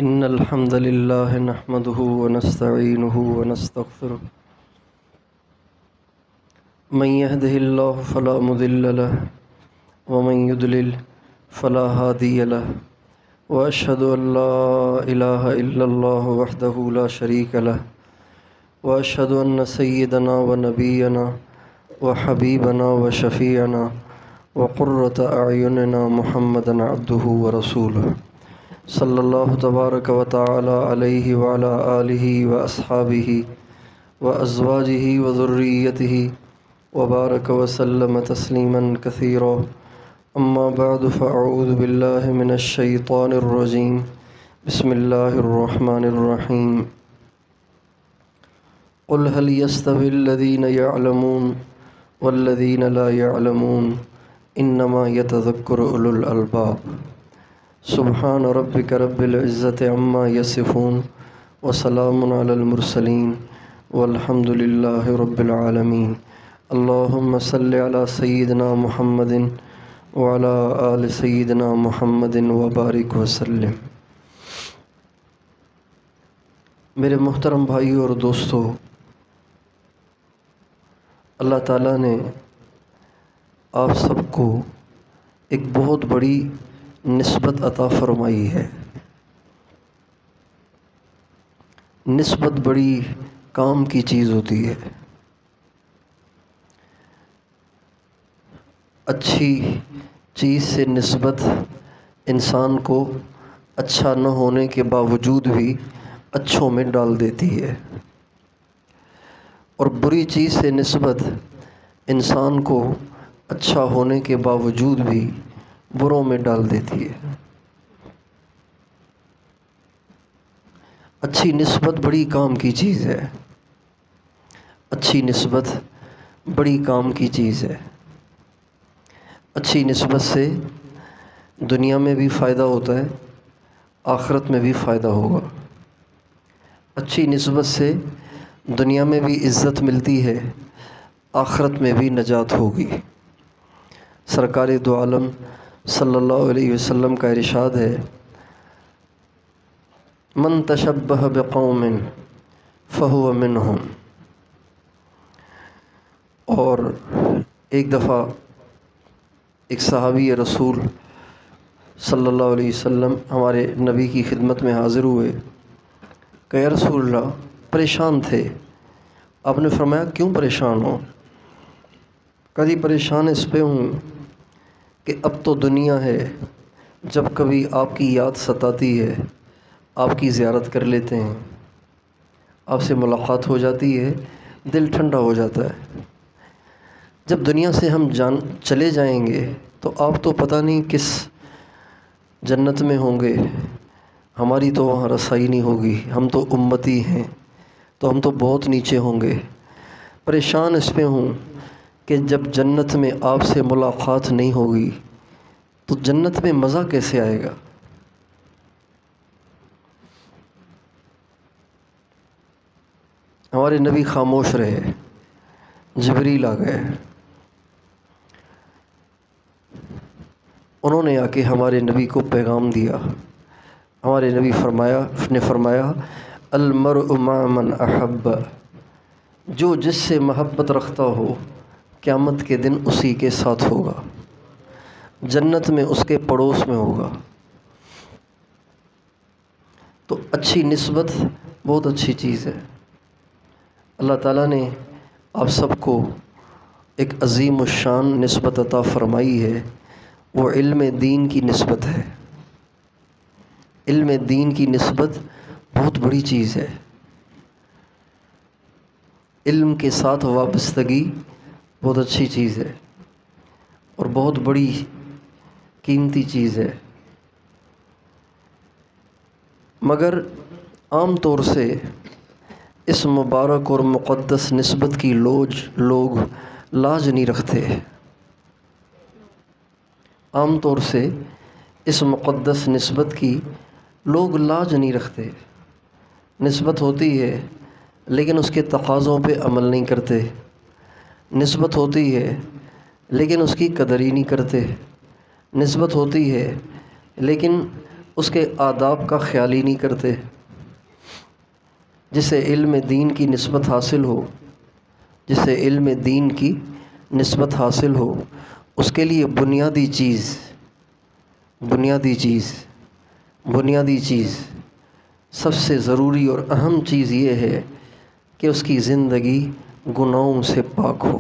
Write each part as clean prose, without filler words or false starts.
إن الحمد لله نحمده ونستعينه ونستغفره من يهده الله فلا مضل له ومن يضلل فلا هادي له وأشهد أن لا إله إلا الله وحده لا شريك له وأشهد أن سيدنا ونبينا وحبيبنا وشفيعنا وقرة أعيننا محمدا عبده ورسوله صلی اللہ تبارک و تعالی علیہ وعلی آلہ واصحابہ وازواجہ وذریتہ وبارک وسلم تسلیما کثیرا اما بعد فاعوذ باللہ من الشیطان الرجیم بسم اللہ الرحمن الرحیم قل هل يستوي الذین يعلمون والذین لا يعلمون انما يتذکر اولو الالباب سبحان ربک رب العزت عما یصفون وسلام علی المرسلین والحمد للہ رب العالمین اللہم صلی علی سیدنا محمد وعلی آل سیدنا محمد وبارک وسلم۔ میرے محترم بھائیو اور دوستو، اللہ تعالیٰ نے آپ سب کو ایک بہت بڑی نسبت عطا فرمائی ہے۔ نسبت بڑی کام کی چیز ہوتی ہے۔ اچھی چیز سے نسبت انسان کو اچھا نہ ہونے کے باوجود بھی اچھوں میں ڈال دیتی ہے، اور بری چیز سے نسبت انسان کو اچھا ہونے کے باوجود بھی بروں میں ڈال دیتی ہے۔ اچھی نسبت بڑی کام کی چیز ہے۔ اچھی نسبت بڑی کام کی چیز ہے۔ اچھی نسبت سے دنیا میں بھی فائدہ ہوتا ہے، آخرت میں بھی فائدہ ہوگا۔ اچھی نسبت سے دنیا میں بھی عزت ملتی ہے، آخرت میں بھی نجات ہوگی۔ سرکار دو عالم صلی اللہ علیہ وسلم کا ارشاد ہے، من تشبہ بقوم فہو منہم۔ اور ایک دفعہ ایک صحابی رسول صلی اللہ علیہ وسلم ہمارے نبی کی خدمت میں حاضر ہوئے کہ یا رسول اللہ، پریشان تھے۔ آپ نے فرمایا کیوں پریشان ہو؟ کبھی پریشان اس پہ ہوں کہ اب تو دنیا ہے، جب کبھی آپ کی یاد ستاتی ہے آپ کی زیارت کر لیتے ہیں، آپ سے ملاقات ہو جاتی ہے، دل ٹھنڈا ہو جاتا ہے۔ جب دنیا سے ہم چلے جائیں گے تو آپ تو پتہ نہیں کس جنت میں ہوں گے، ہماری تو وہاں رسائی نہیں ہوگی، ہم تو امتی ہیں، تو ہم تو بہت نیچے ہوں گے۔ پریشان اس پہ ہوں کہ جب جنت میں آپ سے ملاقات نہیں ہوگی تو جنت میں مزہ کیسے آئے گا؟ ہمارے نبی خاموش رہے، جبریل آ گئے، انہوں نے آ کے ہمارے نبی کو پیغام دیا۔ ہمارے نبی نے فرمایا المرء مع من احب، جو جس سے محبت رکھتا ہو قیامت کے دن اسی کے ساتھ ہوگا، جنت میں اس کے پڑوس میں ہوگا۔ تو اچھی نسبت بہت اچھی چیز ہے۔ اللہ تعالیٰ نے آپ سب کو ایک عظیم الشان نسبت عطا فرمائی ہے، وہ علم دین کی نسبت ہے۔ علم دین کی نسبت بہت بڑی چیز ہے۔ علم کے ساتھ وابستگی بہت اچھی چیز ہے اور بہت بڑی قیمتی چیز ہے، مگر عام طور سے اس مبارک اور مقدس نسبت کی لوگ لاج نہیں رکھتے۔ عام طور سے اس مقدس نسبت کی لوگ لاج نہیں رکھتے۔ نسبت ہوتی ہے لیکن اس کے تقاضوں پہ عمل نہیں کرتے، نسبت ہوتی ہے لیکن اس کی قدر ہی نہیں کرتے، نسبت ہوتی ہے لیکن اس کے آداب کا خیال ہی نہیں کرتے۔ جسے علم دین کی نسبت حاصل ہو، جسے علم دین کی نسبت حاصل ہو، اس کے لیے بنیادی چیز سب سے ضروری اور اہم چیز یہ ہے کہ اس کی زندگی گناہوں سے پاک ہو۔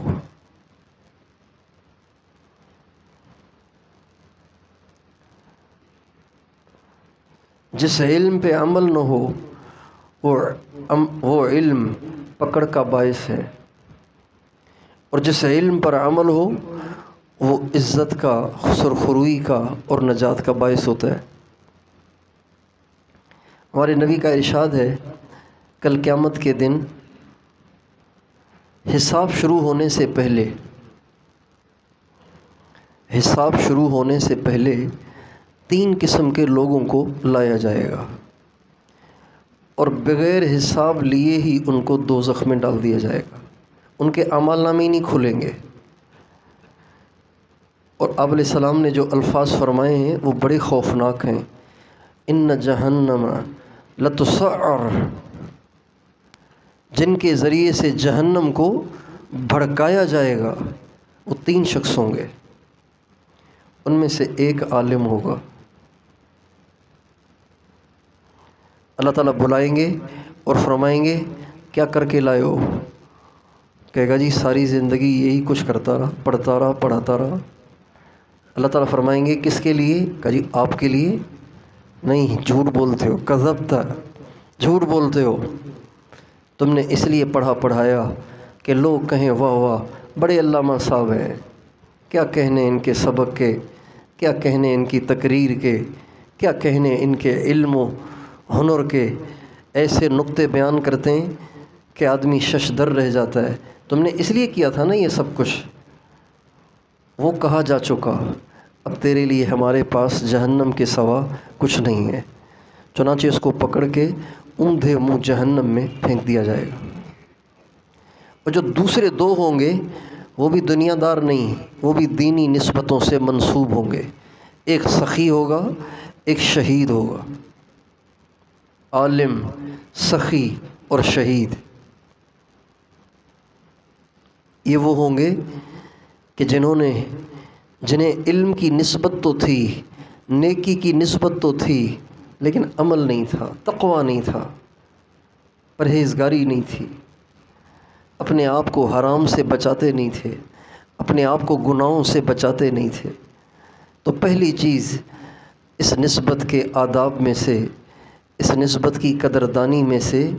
جس علم پہ عمل نہ ہو وہ علم پکڑ کا باعث ہے، اور جس علم پر عمل ہو وہ عزت کا، سرخروئی کا اور نجات کا باعث ہوتا ہے۔ ہمارے نبی کا ارشاد ہے، کل قیامت کے دن حساب شروع ہونے سے پہلے 3 قسم کے لوگوں کو لایا جائے گا، اور بغیر حساب لیے ہی ان کو دوزخ میں ڈال دیا جائے گا۔ ان کے اعمال نامے نہیں کھلیں گے۔ اور آپ علیہ السلام نے جو الفاظ فرمائے ہیں وہ بڑے خوفناک ہیں۔ ان جہنم لتسعر، جن کے ذریعے سے جہنم کو بھڑکایا جائے گا، وہ 3 شخص ہوں گے۔ ان میں سے ایک عالم ہوگا۔ اللہ تعالیٰ بلائیں گے اور فرمائیں گے کیا کر کے لائے ہو؟ کہے گا جی ساری زندگی یہی کچھ کرتا رہا، پڑھاتا رہا۔ اللہ تعالیٰ فرمائیں گے کس کے لیے؟ کہا جی آپ کے لیے نہیں، جھوٹ بولتے ہو، کذبتا، جھوٹ بولتے ہو، تم نے اس لیے پڑھایا کہ لوگ کہیں واہ واہ بڑے علامہ صاحب ہیں، کیا کہنے ان کے سبق کے، کیا کہنے ان کی تقریر کے، کیا کہنے ان کے علم و ہنر کے، ایسے نقطے بیان کرتے ہیں کہ آدمی ششدر رہ جاتا ہے۔ تم نے اس لیے کیا تھا نا یہ سب کچھ، وہ کہا جا چکا، اب تیرے لیے ہمارے پاس جہنم کے سوا کچھ نہیں ہے۔ چنانچہ اس کو پکڑ کے اوندھے منہ جہنم میں پھینک دیا جائے گا۔ اور جو دوسرے 2 ہوں گے وہ بھی دنیا دار نہیں، وہ بھی دینی نسبتوں سے منسوب ہوں گے۔ ایک سخی ہوگا، ایک شہید ہوگا۔ عالم، سخی اور شہید یہ وہ ہوں گے کہ جنہیں علم کی نسبت تو تھی، نیکی کی نسبت تو تھی، لیکن عمل نہیں تھا، تقویٰ نہیں تھا، پرہیزگاری نہیں تھی، اپنے آپ کو حرام سے بچاتے نہیں تھے، اپنے آپ کو گناہوں سے بچاتے نہیں تھے۔ تو پہلی چیز اس نسبت کے آداب میں سے، اس نسبت کی قدردانی میں سے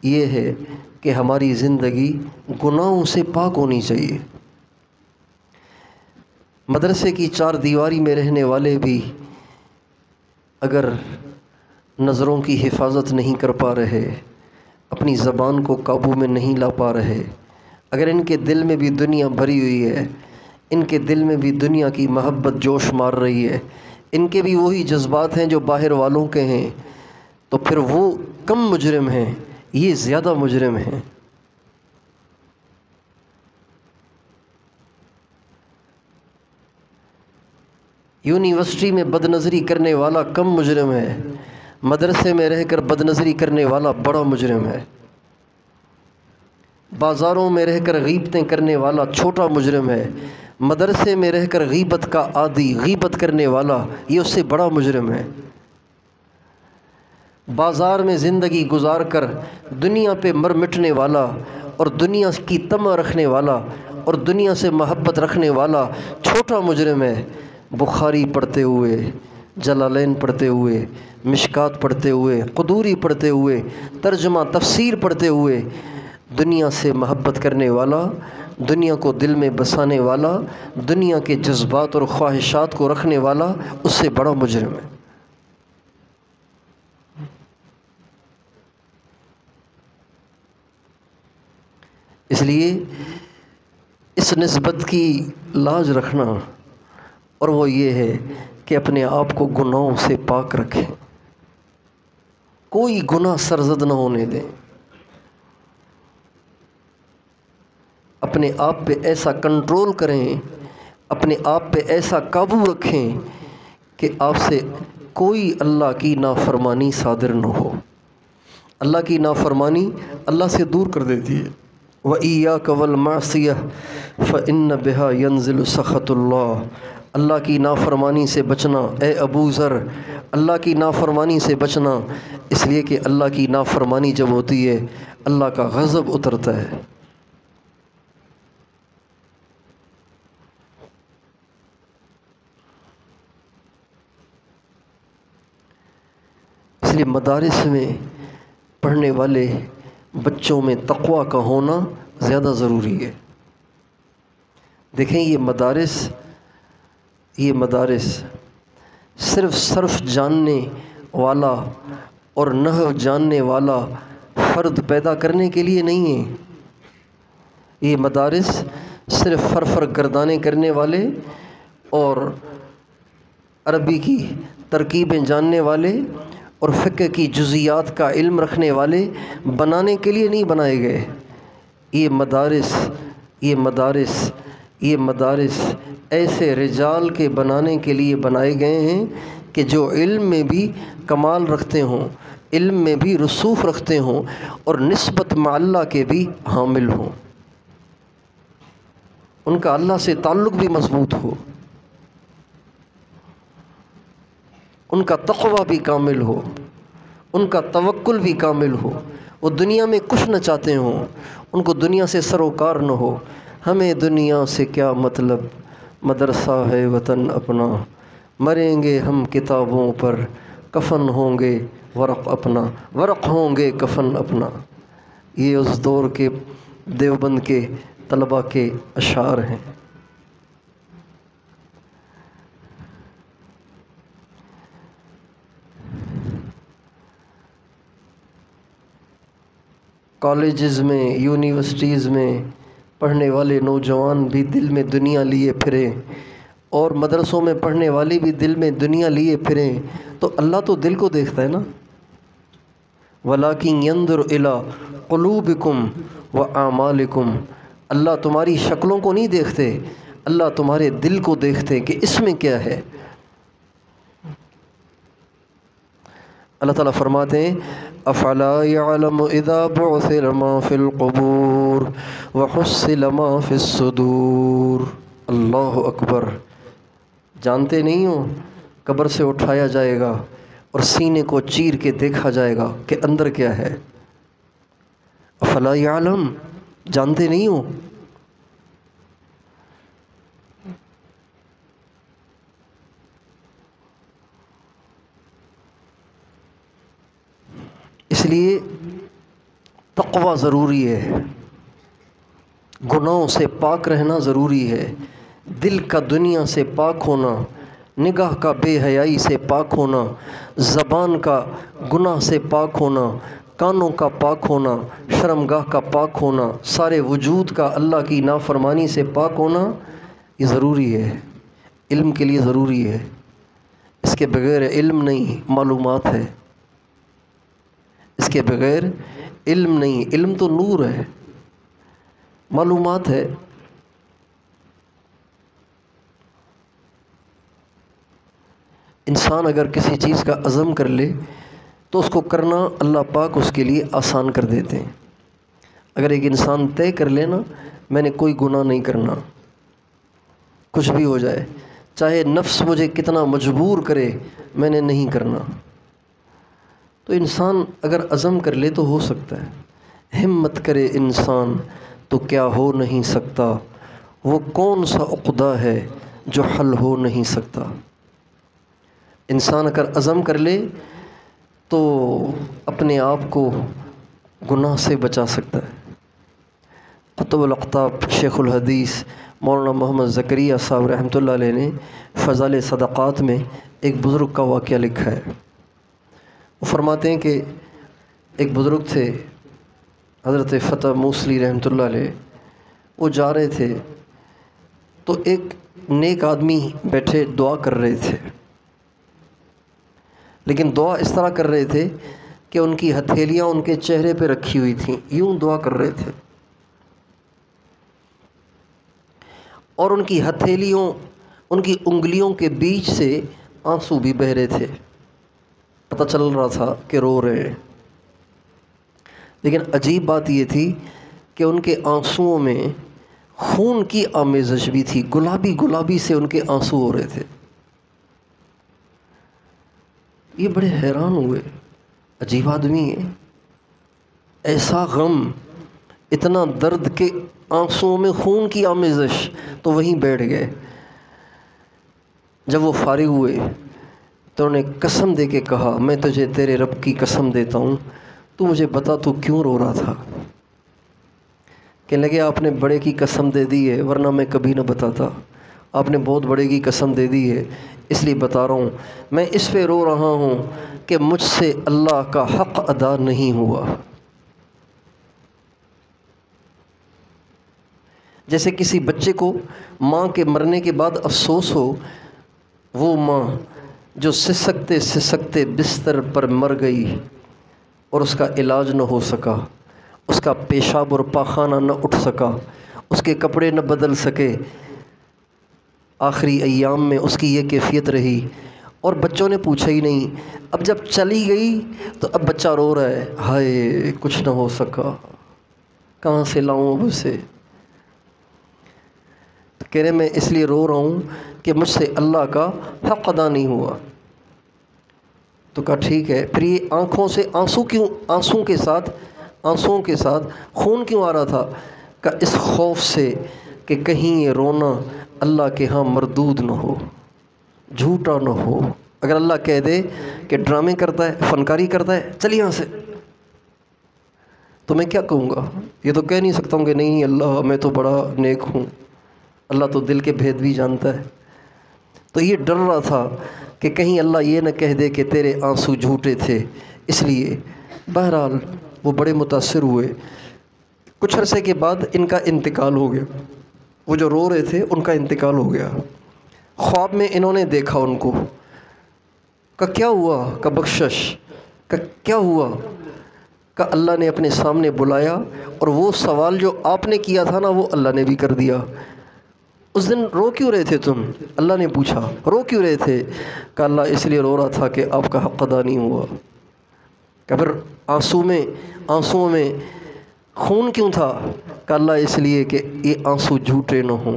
یہ ہے کہ ہماری زندگی گناہوں سے پاک ہونی چاہیے۔ مدرسے کی 4 دیواری میں رہنے والے بھی اگر نظروں کی حفاظت نہیں کر پا رہے، اپنی زبان کو قابو میں نہیں لا پا رہے، اگر ان کے دل میں بھی دنیا بھری ہوئی ہے، ان کے دل میں بھی دنیا کی محبت جوش مار رہی ہے، ان کے بھی وہی جذبات ہیں جو باہر والوں کے ہیں، تو پھر وہ کم مجرم ہیں، یہ زیادہ مجرم ہیں۔ یونیورسٹی میں بدنظری کرنے والا کم مجرم ہے، مدرسے میں رہ کر بدنظری کرنے والا بڑا مجرم ہے، بازاروں میں رہ کر غیبتیں کرنے والا چھوٹا مجرم ہے، مدرسے میں رہ کر غیبت کا عادی، غیبت کرنے والا یہ اس سے بڑا مجرم ہے۔ بازار میں زندگی گزار کر دنیا پہ مر مٹنے والا اور دنیا کی طمع رکھنے والا اور دنیا سے محبت رکھنے والا چھوٹا مجرم ہے۔ بخاری پڑھتے ہوئے، جلالین پڑھتے ہوئے، مشکات پڑھتے ہوئے، قدوری پڑھتے ہوئے، ترجمہ تفسیر پڑھتے ہوئے دنیا سے محبت کرنے والا، دنیا کو دل میں بسانے والا، دنیا کے جذبات اور خواہشات کو رکھنے والا اس سے بڑا مجرم ہے۔ اس لیے اس نسبت کی لاج رکھنا، اور وہ یہ ہے کہ اپنے آپ کو گناہوں سے پاک رکھیں، کوئی گناہ سرزد نہ ہونے دیں، اپنے آپ پہ ایسا کنٹرول کریں، اپنے آپ پہ ایسا قابو رکھیں کہ آپ سے کوئی اللہ کی نافرمانی صادر نہ ہو۔ اللہ کی نافرمانی اللہ سے دور کر دیتی ہے۔ وَإِيَّاكَ وَالْمَعْصِيَةَ فَإِنَّ بِهَا يَنزِلُ سَخَطُ اللَّهِ، اللہ کی نافرمانی سے بچنا اے ابو ذر، اللہ کی نافرمانی سے بچنا، اس لیے کہ اللہ کی نافرمانی جب ہوتی ہے اللہ کا غضب اترتا ہے۔ اس لیے مدارس میں پڑھنے والے بچوں میں تقویٰ کا ہونا زیادہ ضروری ہے۔ دیکھیں یہ مدارس صرف صرف جاننے والا اور نحو جاننے والا فرد پیدا کرنے کے لیے نہیں ہے۔ یہ مدارس صرف فرفر گردانے کرنے والے اور عربی کی ترکیبیں جاننے والے اور فقہ کی جزیات کا علم رکھنے والے بنانے کے لیے نہیں بنائے گئے۔ یہ مدارس ایسے رجال کے بنانے کے لیے بنائے گئے ہیں کہ جو علم میں بھی کمال رکھتے ہوں، علم میں بھی رسوخ رکھتے ہوں اور نسبت مع اللہ کے بھی حامل ہوں، ان کا اللہ سے تعلق بھی مضبوط ہو، ان کا تقویٰ بھی کامل ہو، ان کا توکل بھی کامل ہو، وہ دنیا میں کچھ نہ چاہتے ہوں، ان کو دنیا سے سروکار نہ ہو۔ ہمیں دنیا سے کیا مطلب، مدرسہ ہے وطن اپنا، مریں گے ہم کتابوں پر، کفن ہوں گے ورق اپنا، ورق ہوں گے کفن اپنا۔ یہ اس دور کے دیوبند کے طلباء کے اشعار ہیں۔ کالجز میں، یونیورسٹیز میں پڑھنے والے نوجوان بھی دل میں دنیا لیے پھریں اور مدرسوں میں پڑھنے والے بھی دل میں دنیا لیے پھریں، تو اللہ تو دل کو دیکھتا ہے نا۔ وَلَٰكِنْ يَنْظُرُ إِلَىٰ قُلُوبِكُمْ وَأَعْمَالِكُمْ، اللہ تمہاری شکلوں کو نہیں دیکھتے، اللہ تمہارے دل کو دیکھتے کہ اس میں کیا ہے۔ اللہ تعالیٰ فرماتے ہیں أَفَلَا يَعْلَمُ إِذَا بُعْثِرَ مَا فِي الْقُبُورِ وَحُصِّلَ مَا فِي الصُّدُورِ۔ اللہ اکبر، جانتے نہیں ہو قبر سے اٹھایا جائے گا اور سینے کو چیر کے دیکھا جائے گا کہ اندر کیا ہے۔ افلا یعلم، جانتے نہیں ہو۔ اس لیے تقویٰ ضروری ہے، گناہوں سے پاک رہنا ضروری ہے، دل کا دنیا سے پاک ہونا، نگاہ کا بے حیائی سے پاک ہونا، زبان کا گناہ سے پاک ہونا، کانوں کا پاک ہونا، شرمگاہ کا پاک ہونا، سارے وجود کا اللہ کی نافرمانی سے پاک ہونا، یہ ضروری ہے، علم کے لیے ضروری ہے۔ اس کے بغیر علم نہیں، معلومات ہے، اس کے بغیر علم نہیں، علم تو نور ہے، معلومات ہے۔ انسان اگر کسی چیز کا عزم کر لے تو اس کو کرنا اللہ پاک اس کے لیے آسان کر دیتے ہیں۔ اگر ایک انسان طے کر لے نا میں نے کوئی گناہ نہیں کرنا، کچھ بھی ہو جائے، چاہے نفس مجھے کتنا مجبور کرے، میں نے نہیں کرنا، تو انسان اگر عزم کر لے تو ہو سکتا ہے۔ ہمت کرے انسان تو کیا ہو نہیں سکتا، وہ کون سا عقدہ ہے جو حل ہو نہیں سکتا۔ انسان اگر عزم کر لے تو اپنے آپ کو گناہ سے بچا سکتا ہے۔ قطب الاقطاب شیخ الحدیث مولانا محمد زکریا صاحب رحمۃ اللہ علیہ نے فضائل صدقات میں ایک بزرگ کا واقعہ لکھا ہے۔ وہ فرماتے ہیں کہ ایک بزرگ تھے حضرت فتح موصلی رحمۃ اللہ علیہ، وہ جا رہے تھے تو ایک نیک آدمی بیٹھے دعا کر رہے تھے، لیکن دعا اس طرح کر رہے تھے کہ ان کی ہتھیلیاں ان کے چہرے پہ رکھی ہوئی تھیں، یوں دعا کر رہے تھے، اور ان کی ہتھیلیوں، ان کی انگلیوں کے بیچ سے آنسو بھی بہہ رہے تھے۔ پتہ چل رہا تھا کہ رو رہے ہیں، لیکن عجیب بات یہ تھی کہ ان کے آنسوؤں میں خون کی آمیزش بھی تھی، گلابی گلابی سے ان کے آنسو ہو رہے تھے۔ یہ بڑے حیران ہوئے، عجیب آدمی ہے، ایسا غم، اتنا درد کہ آنسوؤں میں خون کی آمیزش، تو وہیں بیٹھ گئے۔ جب وہ فارغ ہوئے تو انہوں نے قسم دے کے کہا، میں تجھے تیرے رب کی قسم دیتا ہوں، تو مجھے بتا تو کیوں رو رہا تھا؟ کہنے لگے آپ نے بڑے کی قسم دے دی ہے، ورنہ میں کبھی نہ بتاتا، آپ نے بہت بڑے کی قسم دے دی ہے اس لیے بتا رہا ہوں۔ میں اس پہ رو رہا ہوں کہ مجھ سے اللہ کا حق ادا نہیں ہوا۔ جیسے کسی بچے کو ماں کے مرنے کے بعد افسوس ہو، وہ ماں جو سسکتے سسکتے بستر پر مر گئی اور اس کا علاج نہ ہو سکا، اس کا پیشاب اور پاخانہ نہ اٹھ سکا، اس کے کپڑے نہ بدل سکے، آخری ایام میں اس کی یہ کیفیت رہی، اور بچوں نے پوچھا ہی نہیں۔ اب جب چلی گئی تو اب بچہ رو رہا ہے، ہائے کچھ نہ ہو سکا، کہاں سے لاؤں اب اسے؟ کہہ رہے میں اس لیے رو رہا ہوں کہ مجھ سے اللہ کا حق ادا نہیں ہوا۔ تو کہا ٹھیک ہے، پھر یہ آنکھوں سے آنسوں کے ساتھ خون کیوں آ رہا تھا؟ کہ اس خوف سے کہ کہیں یہ رونا اللہ کے ہاں مردود نہ ہو، جھوٹا نہ ہو۔ اگر اللہ کہہ دے کہ ڈرامے کرتا ہے، فنکاری کرتا ہے، چل یہاں سے، تو میں کیا کہوں گا؟ یہ تو کہہ نہیں سکتا ہوں کہ نہیں اللہ میں تو بڑا نیک ہوں، اللہ تو دل کے بھید بھی جانتا ہے۔ تو یہ ڈر رہا تھا کہ کہیں اللہ یہ نہ کہہ دے کہ تیرے آنسو جھوٹے تھے، اس لیے بہرحال وہ بڑے متاثر ہوئے۔ کچھ عرصے کے بعد ان کا انتقال ہو گیا، وہ جو رو رہے تھے ان کا انتقال ہو گیا۔ خواب میں انہوں نے دیکھا ان کو، کہ کیا ہوا؟ کہ بخشش، کہ کیا ہوا؟ کہ اللہ نے اپنے سامنے بلایا اور وہ سوال جو آپ نے کیا تھا نا وہ اللہ نے بھی کر دیا۔ اس دن رو کیوں رہے تھے تم؟ اللہ نے پوچھا رو کیوں رہے تھے؟ کہ اللہ اس لیے رو رہا تھا کہ آپ کا حق ادا نہیں ہوا۔ کہ پھر آنسوؤں میں خون کیوں تھا؟ کہ اللہ اس لیے کہ یہ آنسو جھوٹے نہ ہوں،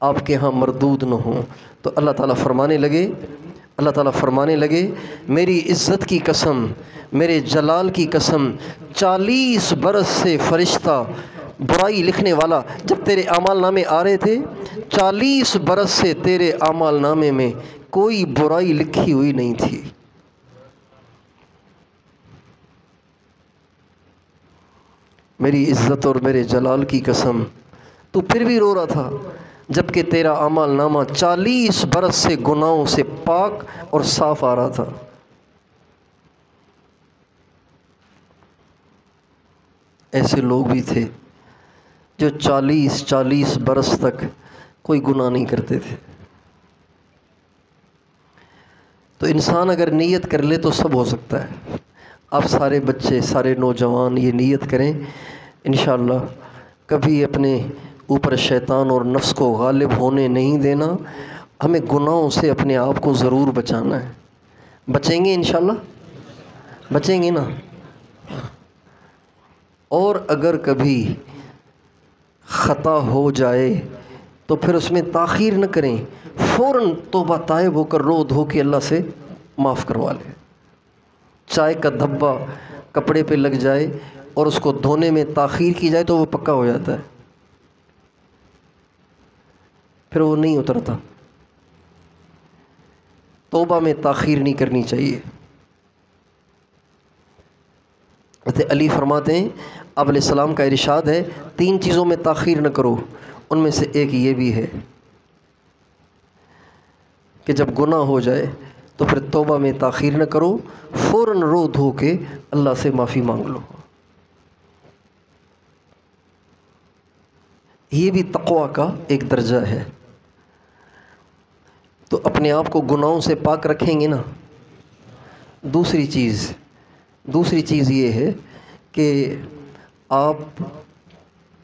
آپ کے ہاں مردود نہ ہوں۔ تو اللہ تعالیٰ فرمانے لگے میری عزت کی قسم، میرے جلال کی قسم، 40 برس سے فرشتہ برائی لکھنے والا جب تیرے اعمال نامے آ رہے تھے، 40 برس سے تیرے اعمال نامے میں کوئی برائی لکھی ہوئی نہیں تھی۔ میری عزت اور میرے جلال کی قسم، تو پھر بھی رو رہا تھا جبکہ تیرا اعمال نامہ 40 برس سے گناہوں سے پاک اور صاف آ رہا تھا۔ ایسے لوگ بھی تھے جو 40 برس تک کوئی گناہ نہیں کرتے تھے۔ تو انسان اگر نیت کر لے تو سب ہو سکتا ہے۔ آپ سارے بچے، سارے نوجوان یہ نیت کریں، انشاءاللہ کبھی اپنے اوپر شیطان اور نفس کو غالب ہونے نہیں دینا، ہمیں گناہوں سے اپنے آپ کو ضرور بچانا ہے۔ بچیں گے انشاءاللہ؟ بچیں گے نا؟ اور اگر کبھی خطا ہو جائے تو پھر اس میں تاخیر نہ کریں، فوراً توبہ طائب ہو کر رو دھو کے اللہ سے معاف کروا لیں۔ چائے کا دھبا کپڑے پہ لگ جائے اور اس کو دھونے میں تاخیر کی جائے تو وہ پکا ہو جاتا ہے، پھر وہ نہیں اترتا۔ توبہ میں تاخیر نہیں کرنی چاہیے۔ حضرت علی فرماتے ہیں، آپ علیہ السلام کا ارشاد ہے 3 چیزوں میں تاخیر نہ کرو، ان میں سے ایک یہ بھی ہے کہ جب گناہ ہو جائے تو پھر توبہ میں تاخیر نہ کرو، فوراً رو دھو کے اللہ سے معافی مانگ لو۔ یہ بھی تقویٰ کا ایک درجہ ہے۔ تو اپنے آپ کو گناہوں سے پاک رکھیں گے نا۔ دوسری چیز یہ ہے کہ آپ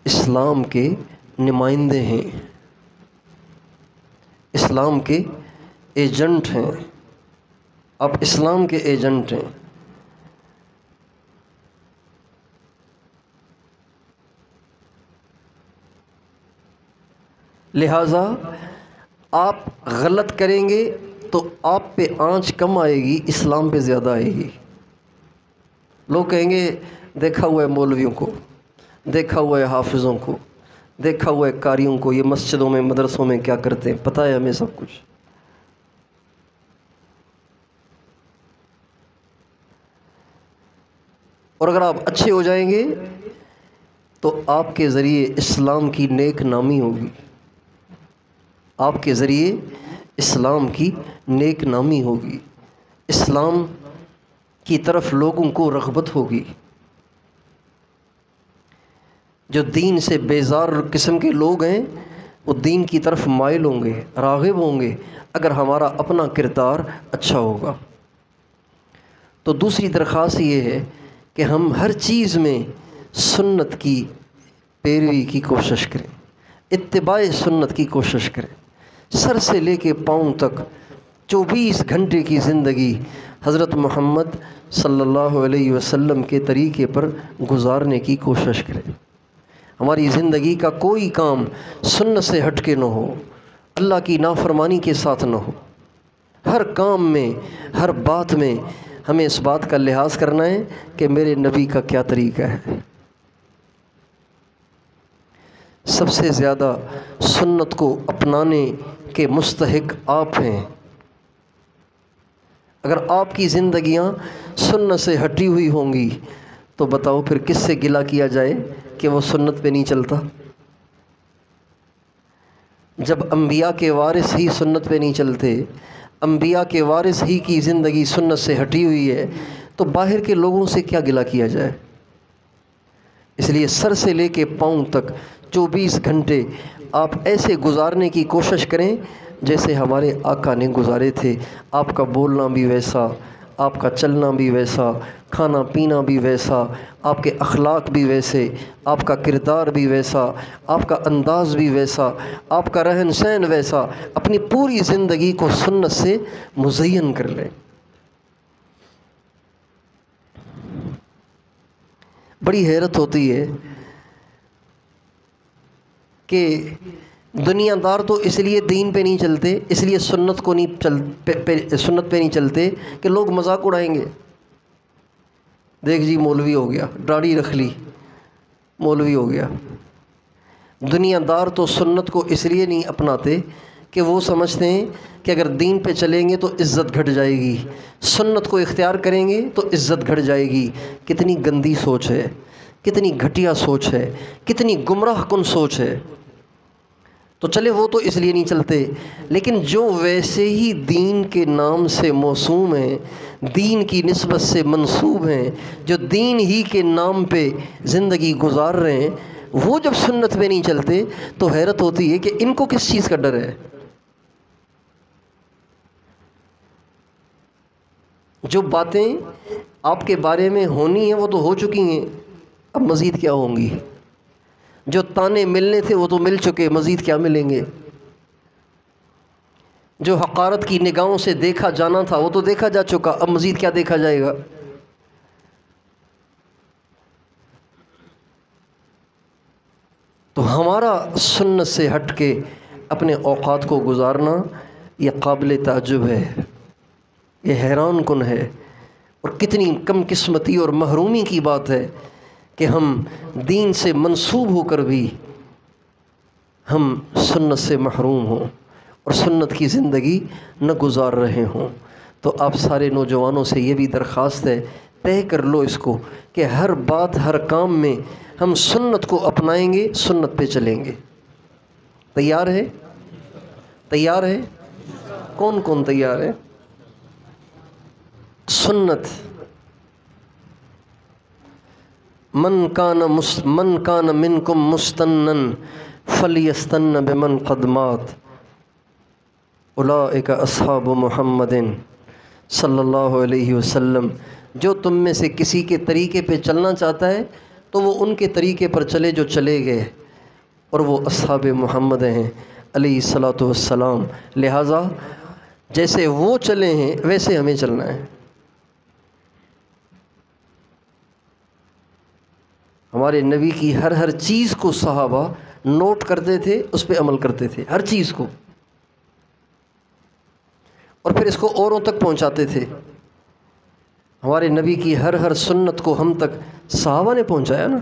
اسلام کے نمائندے ہیں، اسلام کے ایجنٹ ہیں۔ آپ اسلام کے ایجنٹ ہیں۔ لہٰذا آپ غلط کریں گے تو آپ پہ آنچ کم آئے گی، اسلام پہ زیادہ آئے گی۔ لوگ کہیں گے دیکھا ہوا ہے مولویوں کو، دیکھا ہوا ہے حافظوں کو، دیکھا ہوا ہے قاریوں کو، یہ مسجدوں میں مدرسوں میں کیا کرتے ہیں، پتہ ہے ہمیں سب کچھ۔ اور اگر آپ اچھے ہو جائیں گے تو آپ کے ذریعے اسلام کی نیک نامی ہوگی، آپ کے ذریعے اسلام کی نیک نامی ہوگی، اسلام کی طرف لوگوں کو رغبت ہوگی۔ جو دین سے بیزار قسم کے لوگ ہیں وہ دین کی طرف مائل ہوں گے، راغب ہوں گے، اگر ہمارا اپنا کردار اچھا ہوگا۔ تو دوسری درخواست یہ ہے کہ ہم ہر چیز میں سنت کی پیروی کی کوشش کریں، اتباع سنت کی کوشش کریں، سر سے لے کے پاؤں تک 24 گھنٹے کی زندگی حضرت محمد صلی اللہ علیہ وسلم کے طریقے پر گزارنے کی کوشش کریں۔ ہماری زندگی کا کوئی کام سنت سے ہٹ کے نہ ہو، اللہ کی نافرمانی کے ساتھ نہ ہو۔ ہر کام میں، ہر بات میں ہمیں اس بات کا لحاظ کرنا ہے کہ میرے نبی کا کیا طریقہ ہے۔ سب سے زیادہ سنت کو اپنانے کے مستحق آپ ہیں۔ اگر آپ کی زندگیاں سنت سے ہٹی ہوئی ہوں گی تو بتاؤ پھر کس سے گلہ کیا جائے کہ وہ سنت پہ نہیں چلتا؟ جب انبیاء کے وارث ہی سنت پہ نہیں چلتے، انبیاء کے وارث ہی کی زندگی سنت سے ہٹی ہوئی ہے، تو باہر کے لوگوں سے کیا گلہ کیا جائے؟ اس لیے سر سے لے کے پاؤں تک 24 گھنٹے آپ ایسے گزارنے کی کوشش کریں جیسے ہمارے آقا نے گزارے تھے۔ آپ کا بولنا بھی ویسا، آپ کا چلنا بھی ویسا، کھانا پینا بھی ویسا، آپ کے اخلاق بھی ویسے، آپ کا کردار بھی ویسا، آپ کا انداز بھی ویسا، آپ کا رہن سہن ویسا۔ اپنی پوری زندگی کو سنت سے مزین کر لیں۔ بڑی حیرت ہوتی ہے کہ دنیا دار تو اس لیے دین پہ نہیں چلتے، اس لیے سنت کو نہیں سنت پہ نہیں چلتے کہ لوگ مذاق اڑائیں گے۔ دیکھ جی مولوی ہو گیا، داڑھی رکھ لی، مولوی ہو گیا۔ دنیا دار تو سنت کو اس لیے نہیں اپناتے کہ وہ سمجھتے ہیں کہ اگر دین پہ چلیں گے تو عزت گھٹ جائے گی، سنت کو اختیار کریں گے تو عزت گھٹ جائے گی۔ کتنی گندی سوچ ہے، کتنی گھٹیا سوچ ہے، کتنی گمراہ کن سوچ ہے۔ تو چلے وہ تو اس لیے نہیں چلتے، لیکن جو ویسے ہی دین کے نام سے موسوم ہیں، دین کی نسبت سے منسوب ہیں، جو دین ہی کے نام پہ زندگی گزار رہے ہیں، وہ جب سنت پہ نہیں چلتے تو حیرت ہوتی ہے کہ ان کو کس چیز کا ڈر ہے۔ جو باتیں آپ کے بارے میں ہونی ہیں وہ تو ہو چکی ہیں، اب مزید کیا ہوں گی؟ جو تانے ملنے تھے وہ تو مل چکے، مزید کیا ملیں گے؟ جو حقارت کی نگاہوں سے دیکھا جانا تھا وہ تو دیکھا جا چکا، اب مزید کیا دیکھا جائے گا؟ تو ہمارا سنت سے ہٹ کے اپنے اوقات کو گزارنا یہ قابل تعجب ہے، یہ حیران کن ہے، اور کتنی کم قسمتی اور محرومی کی بات ہے کہ ہم دین سے منسوب ہو کر بھی ہم سنت سے محروم ہوں اور سنت کی زندگی نہ گزار رہے ہوں۔ تو آپ سارے نوجوانوں سے یہ بھی درخواست ہے، طے کر لو اس کو کہ ہر بات، ہر کام میں ہم سنت کو اپنائیں گے، سنت پہ چلیں گے۔ تیار ہے؟ تیار ہے؟ کون کون تیار ہے؟ سنت من کان منکم مستنن فلیستن بمن قد مات اولئک اصحاب محمد صلی اللہ علیہ وسلم۔ جو تم میں سے کسی کے طریقے پہ چلنا چاہتا ہے تو وہ ان کے طریقے پر چلے جو چلے گئے، اور وہ اصحاب محمد ہیں علیہ الصلاۃ والسلام۔ لہٰذا جیسے وہ چلے ہیں ویسے ہمیں چلنا ہے۔ ہمارے نبی کی ہر چیز کو صحابہ نوٹ کرتے تھے، اس پہ عمل کرتے تھے، ہر چیز کو، اور پھر اس کو اوروں تک پہنچاتے تھے۔ ہمارے نبی کی ہر سنت کو ہم تک صحابہ نے پہنچایا نا۔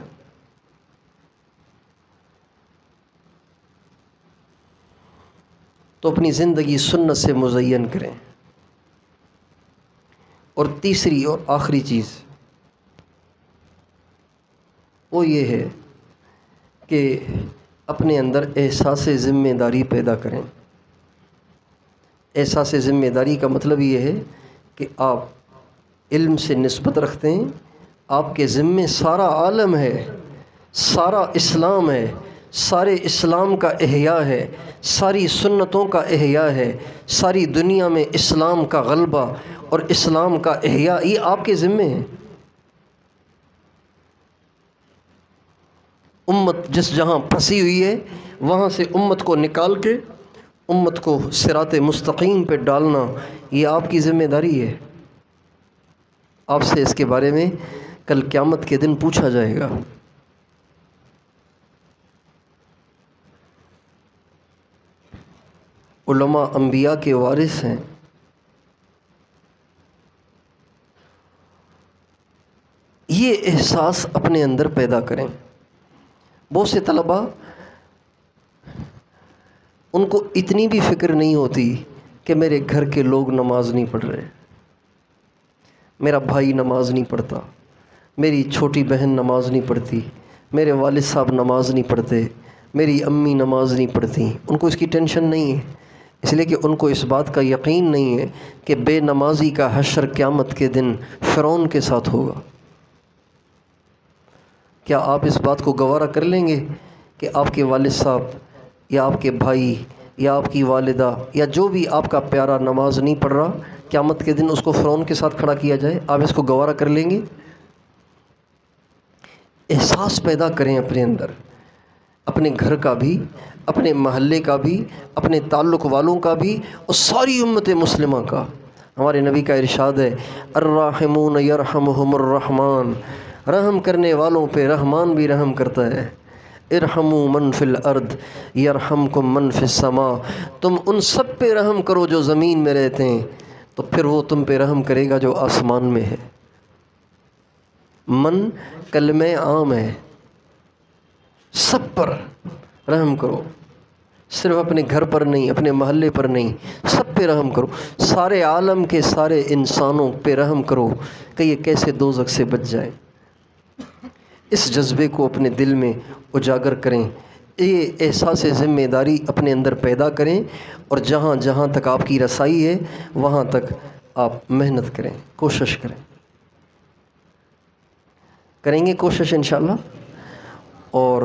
تو اپنی زندگی سنت سے مزین کریں۔ اور تیسری اور آخری چیز وہ یہ ہے کہ اپنے اندر احساس ذمہ داری پیدا کریں۔ احساس ذمہ داری کا مطلب یہ ہے کہ آپ علم سے نسبت رکھتے ہیں، آپ کے ذمے سارا عالم ہے، سارا اسلام ہے، سارے اسلام کا احیاء ہے، ساری سنتوں کا احیاء ہے، ساری دنیا میں اسلام کا غلبہ اور اسلام کا احیاء، یہ آپ کے ذمے ہیں۔ امت جس جہاں پھنسی ہوئی ہے وہاں سے امت کو نکال کے امت کو صراط مستقیم پہ ڈالنا، یہ آپ کی ذمہ داری ہے۔ آپ سے اس کے بارے میں کل قیامت کے دن پوچھا جائے گا۔ علماء انبیاء کے وارث ہیں۔ یہ احساس اپنے اندر پیدا کریں۔ بہت سے طلباء ان کو اتنی بھی فکر نہیں ہوتی کہ میرے گھر کے لوگ نماز نہیں پڑھ رہے، میرا بھائی نماز نہیں پڑھتا، میری چھوٹی بہن نماز نہیں پڑھتی، میرے والد صاحب نماز نہیں پڑھتے، میری امی نماز نہیں پڑھتی۔ ان کو اس کی ٹینشن نہیں ہے، اس لیے کہ ان کو اس بات کا یقین نہیں ہے کہ بے نمازی کا حشر قیامت کے دن فرعون کے ساتھ ہوگا۔ کیا آپ اس بات کو گوارا کر لیں گے کہ آپ کے والد صاحب یا آپ کے بھائی یا آپ کی والدہ یا جو بھی آپ کا پیارا نماز نہیں پڑھ رہا، قیامت کے دن اس کو فرعون کے ساتھ کھڑا کیا جائے؟ آپ اس کو گوارا کر لیں گے؟ احساس پیدا کریں اپنے اندر، اپنے گھر کا بھی، اپنے محلے کا بھی، اپنے تعلق والوں کا بھی، اور ساری امت مسلمہ کا۔ ہمارے نبی کا ارشاد ہے، الراحمون یرحمہم الرحمن، رحم کرنے والوں پہ رحمان بھی رحم کرتا ہے۔ ارحموا من فی الارض یرحمکم من فی السماء، تم ان سب پہ رحم کرو جو زمین میں رہتے ہیں تو پھر وہ تم پہ رحم کرے گا جو آسمان میں ہے۔ من کلمہ عام ہے، سب پر رحم کرو، صرف اپنے گھر پر نہیں، اپنے محلے پر نہیں، سب پہ رحم کرو، سارے عالم کے سارے انسانوں پہ رحم کرو کہ یہ کیسے دوزخ سے بچ جائیں۔ اس جذبے کو اپنے دل میں اجاگر کریں، یہ احساس ذمہ داری اپنے اندر پیدا کریں، اور جہاں جہاں تک آپ کی رسائی ہے وہاں تک آپ محنت کریں، کوشش کریں گے کوشش انشاءاللہ۔ اور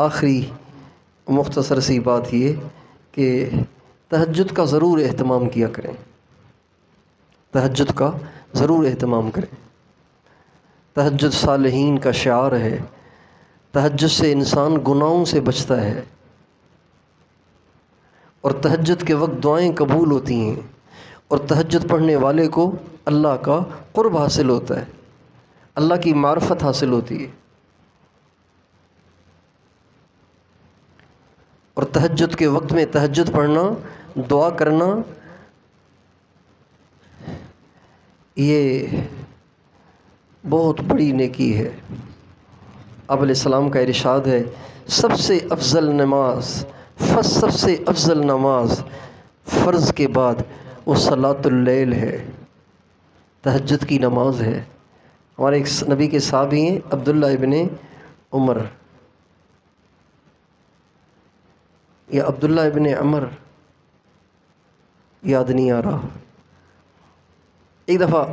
آخری مختصر سی بات یہ کہ تہجد کا ضرور اہتمام کیا کریں، تہجد کا ضرور اہتمام کریں۔ تہجد صالحین کا شعار ہے، تہجد سے انسان گناہوں سے بچتا ہے، اور تہجد کے وقت دعائیں قبول ہوتی ہیں، اور تہجد پڑھنے والے کو اللہ کا قرب حاصل ہوتا ہے، اللہ کی معرفت حاصل ہوتی ہے۔ اور تہجد کے وقت میں تہجد پڑھنا، دعا کرنا، یہ بہت بڑی نیکی ہے۔ آپ علیہ السلام کا ارشاد ہے، سب سے افضل نماز فرض کے بعد وہ صلاۃ اللیل ہے، تہجد کی نماز ہے۔ ہمارے ایک نبی کے صحابی ہیں عبداللہ ابن عمر یا عبداللہ ابن عمر، یاد نہیں آ رہا۔ ایک دفعہ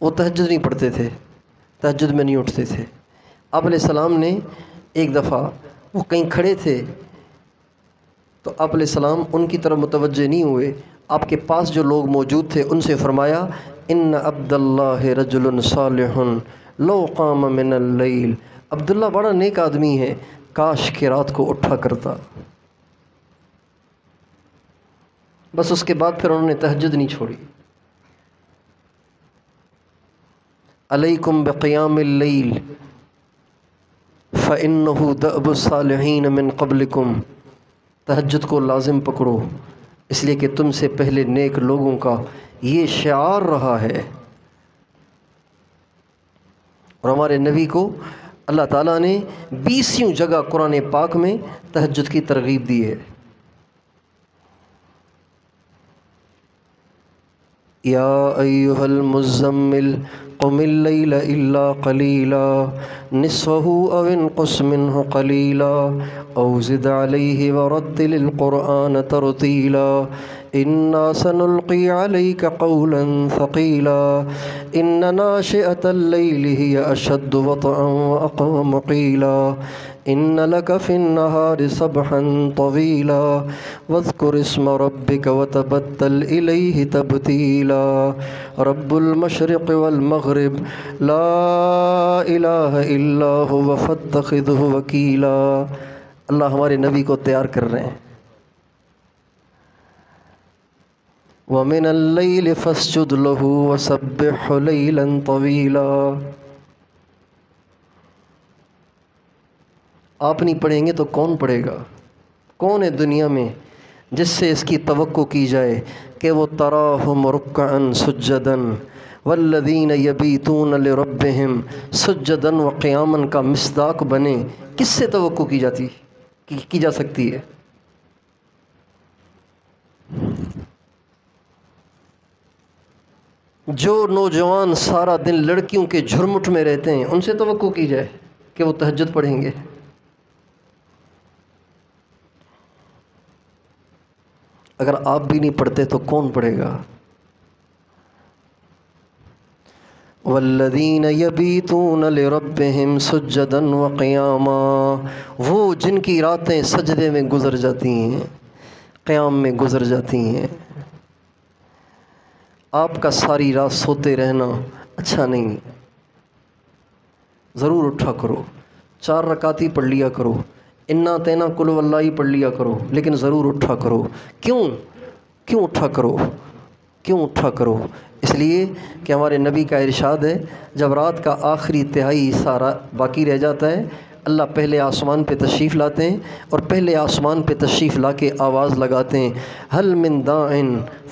وہ تہجد نہیں پڑھتے تھے، تہجد میں نہیں اٹھتے تھے۔ آپ علیہ السلام نے ایک دفعہ، وہ کہیں کھڑے تھے تو آپ علیہ السلام ان کی طرف متوجہ نہیں ہوئے، آپ کے پاس جو لوگ موجود تھے ان سے فرمایا، ان عبداللہ رجل صالح لو قام من اللیل، عبداللہ بڑا نیک آدمی ہے، کاش کہ رات کو اٹھا کرتا۔ بس اس کے بعد پھر انہوں نے تہجد نہیں چھوڑی۔ علیکم بقیام اللیل فإنہ دأب الصالحین من قبلکم، تہجد کو لازم پکڑو، اس لیے کہ تم سے پہلے نیک لوگوں کا یہ شعار رہا ہے۔ اور ہمارے نبی کو اللہ تعالیٰ نے 20 جگہ قرآن پاک میں تہجد کی ترغیب دی ہے۔ یا ایھا المزمل قم اللیل الا قلیلا نصفہ او انقص منہ قلیلا او زد علیہ ورتل القرآن ترتیلا انا سنلقی علیک قولا ثقیلا ان ناشئۃ اللیل ہی اشد وطئا واقوم قیلا ان لک فی النہار سبحا طویلا واذکر اسم ربک وتبتل الیہ تبتیلا رب المشرق والمغرب لا الہ الا هو فاتخذہ وکیلا۔ اللہ ہمارے نبی کو تیار کر رہے ہیں۔ وَمِنَ اللَّيْلِ فَاسْجُدْ لَهُ وَسَبِّحْهُ لَيْلًا طَوِيلًا۔ آپ نہیں پڑھیں گے تو کون پڑھے گا؟ کون ہے دنیا میں جس سے اس کی توقع کی جائے کہ وہ تراہم رکعا سجدا والذین یبیتون لربہم سجدا وقیاما کا مصداق بنے؟ کس سے توقع کی جا سکتی ہے؟ جو نوجوان سارا دن لڑکیوں کے جھرمٹ میں رہتے ہیں ان سے توقع کی جائے کہ وہ تہجد پڑھیں گے؟ اگر آپ بھی نہیں پڑھتے تو کون پڑھے گا؟ والذین یبیتون لربہم سجدا وقیاما، وہ جن کی راتیں سجدے میں گزر جاتی ہیں، قیام میں گزر جاتی ہیں۔ آپ کا ساری رات سوتے رہنا اچھا نہیں، ضرور اٹھا کرو، 4 رکعت ہی پڑھ لیا کرو، انا تینا قل واللہ ہی پڑھ لیا کرو، لیکن ضرور اٹھا کرو۔ کیوں اٹھا کرو؟ اس لیے کہ ہمارے نبی کا ارشاد ہے جب رات کا آخری تہائی سارا باقی رہ جاتا ہے، اللہ پہلے آسمان پہ تشریف لاتے ہیں اور پہلے آسمان پہ تشریف لا کے آواز لگاتے ہیں، هل من داع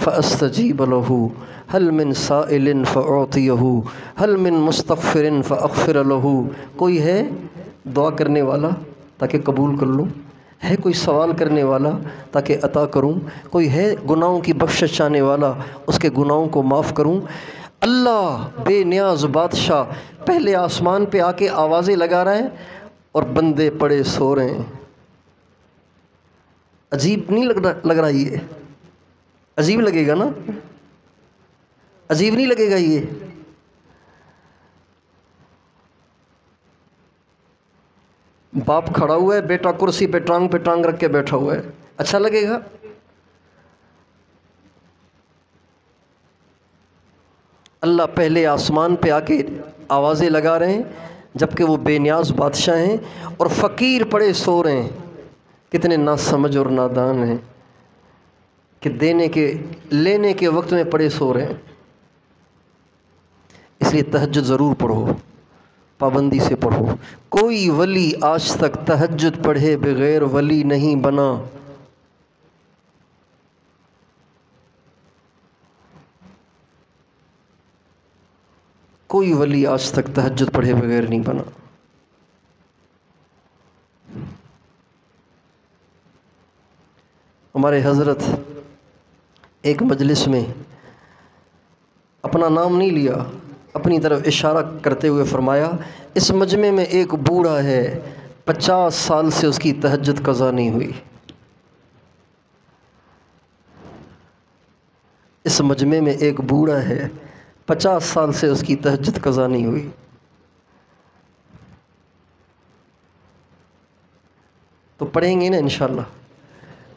فاستجیب له، هل من سائل فاعطیہ، هل من مستغفر فاغفر له۔ کوئی ہے دعا کرنے والا تاکہ قبول کر لوں؟ ہے کوئی سوال کرنے والا تاکہ عطا کروں؟ کوئی ہے گناہوں کی بخشش چاہنے والا اس کے گناہوں کو معاف کروں؟ اللہ بے نیاز بادشاہ پہلے آسمان پہ آ کے آوازیں لگا رہے ہیں اور بندے پڑے سو رہے ہیں۔ عجیب نہیں لگ رہا؟ یہ عجیب لگے گا نا؟ عجیب نہیں لگے گا؟ یہ باپ کھڑا ہوا ہے، بیٹا کرسی پہ ٹانگ رکھ کے بیٹھا ہوا ہے، اچھا لگے گا؟ اللہ پہلے آسمان پہ آ کے آوازیں لگا رہے ہیں جبکہ وہ بے نیاز بادشاہ ہیں اور فقیر پڑے سو رہے ہیں۔ کتنے ناسمجھ اور نادان ہیں کہ لینے کے وقت میں پڑے سو رہے ہیں۔ اس لیے تہجد ضرور پڑھو، پابندی سے پڑھو۔ کوئی ولی آج تک تہجد پڑھے بغیر ولی نہیں بنا۔ کوئی ولی آج تک تہجد پڑھے بغیر نہیں بنا۔ ہمارے حضرت ایک مجلس میں اپنا نام نہیں لیا، اپنی طرف اشارہ کرتے ہوئے فرمایا، اس مجمع میں ایک بوڑھا ہے 50 سال سے اس کی تہجد قضا نہیں ہوئی۔ اس مجمع میں ایک بوڑھا ہے 50 سال سے اس کی تہجد قضا نہیں ہوئی۔ تو پڑھیں گے نا انشاءاللہ۔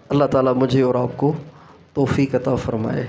اللہ تعالیٰ مجھے اور آپ کو توفیق عطا فرمائے۔